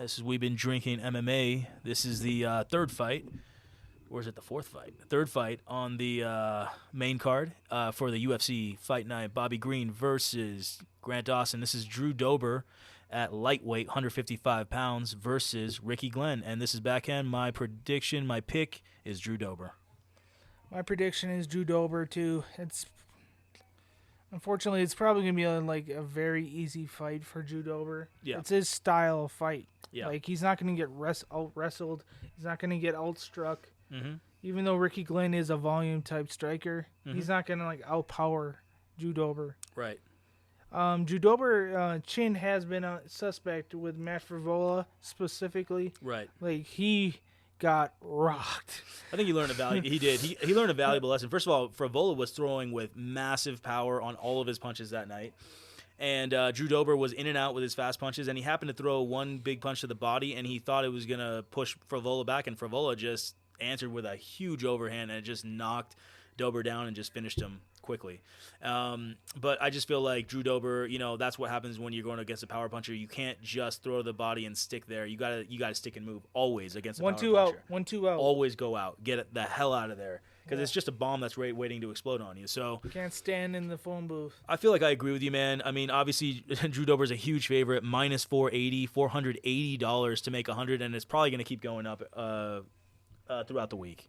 This is We've Been Drinking MMA. This is the third fight. Or is it the fourth fight? Third fight on the main card for the UFC Fight Night. Bobby Green versus Grant Dawson. This is Drew Dober at lightweight, 155 pounds, versus Ricky Glenn. And this is backhand. My prediction, my pick is Drew Dober. My prediction is Drew Dober, too. Unfortunately, it's probably going to be a very easy fight for Drew Dober. Yeah. It's his style of fight. Yeah. He's not going to get out-wrestled. He's not going to get outstruck. Mm-hmm. Even though Ricky Glenn is a volume-type striker, he's not going to, outpower Drew Dober. Right. Drew Dober, chin has been a suspect with Matt Frivola specifically. Right. He got rocked. I think he learned he did. He learned a valuable lesson. First of all, Frivola was throwing with massive power on all of his punches that night. And Drew Dober was in and out with his fast punches, and he happened to throw one big punch to the body, and he thought it was going to push Frivola back, and Frivola just answered with a huge overhand, and it just knocked Dober down and just finished him quickly. But I just feel like Drew Dober, that's what happens when you're going against a power puncher. You can't just throw the body and stick there. You gotta stick and move always against a power puncher. 1-2 out. Always go out. Get the hell out of there. Because it's just a bomb that's waiting to explode on you. So you can't stand in the phone booth. I feel like I agree with you, man. I mean, obviously, Drew Dober's a huge favorite. Minus $480 to make 100, and it's probably going to keep going up throughout the week.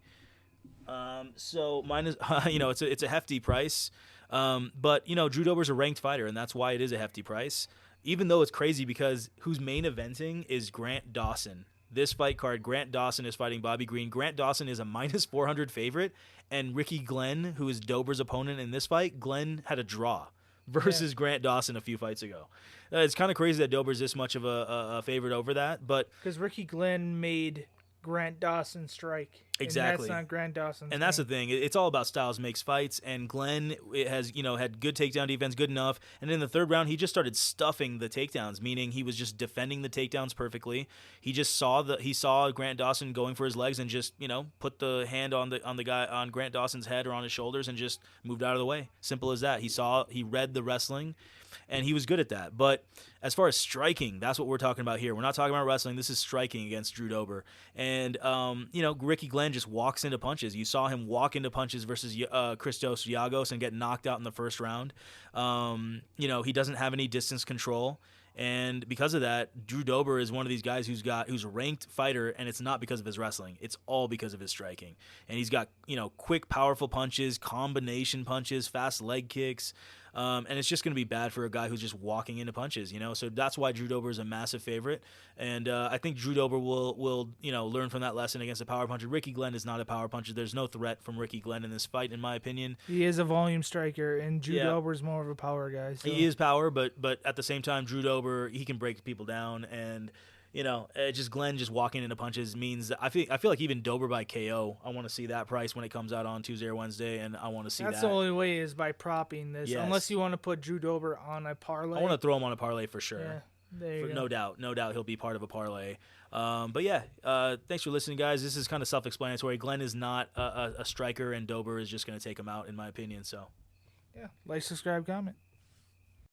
So minus, it's a hefty price. But Drew Dober's a ranked fighter, and that's why it is a hefty price. Even though it's crazy because who's main eventing is Grant Dawson. This fight card, Grant Dawson is fighting Bobby Green. Grant Dawson is a minus 400 favorite, and Ricky Glenn, who is Dober's opponent in this fight, Glenn had a draw versus Grant Dawson a few fights ago. It's kind of crazy that Dober's this much of a favorite over that, but because Ricky Glenn made Grant Dawson strike. Exactly. And that's not Grant Dawson. And that's the thing. It's all about styles makes fights, and Glenn has, had good takedown defense, good enough. And in the third round, he just started stuffing the takedowns, meaning he was just defending the takedowns perfectly. He just saw Grant Dawson going for his legs and just, put the hand on the guy on Grant Dawson's head or on his shoulders and just moved out of the way. Simple as that. He read the wrestling, and he was good at that. But as far as striking, that's what we're talking about here. We're not talking about wrestling. This is striking against Drew Dober. And, Ricky Glenn just walks into punches. You saw him walk into punches versus Christos Giagos and get knocked out in the first round. He doesn't have any distance control. And because of that, Drew Dober is one of these guys who's a ranked fighter, and it's not because of his wrestling. It's all because of his striking. And he's got, quick, powerful punches, combination punches, fast leg kicks. And it's just going to be bad for a guy who's just walking into punches, So that's why Drew Dober is a massive favorite. And I think Drew Dober will learn from that lesson against a power puncher. Ricky Glenn is not a power puncher. There's no threat from Ricky Glenn in this fight, in my opinion. He is a volume striker, and Drew Dober's more of a power guy. So. He is power, but at the same time, Drew Dober, he can break people down, and just Glenn just walking into punches means that I feel like even Dober by KO, I want to see that price when it comes out on Tuesday or Wednesday, and I want to see that. That's the only way is by propping this, unless you want to put Drew Dober on a parlay. I want to throw him on a parlay for sure. Yeah, there you go. No doubt he'll be part of a parlay. But yeah, thanks for listening, guys. This is kind of self-explanatory. Glenn is not a striker, and Dober is just going to take him out, in my opinion. So, yeah, like, subscribe, comment.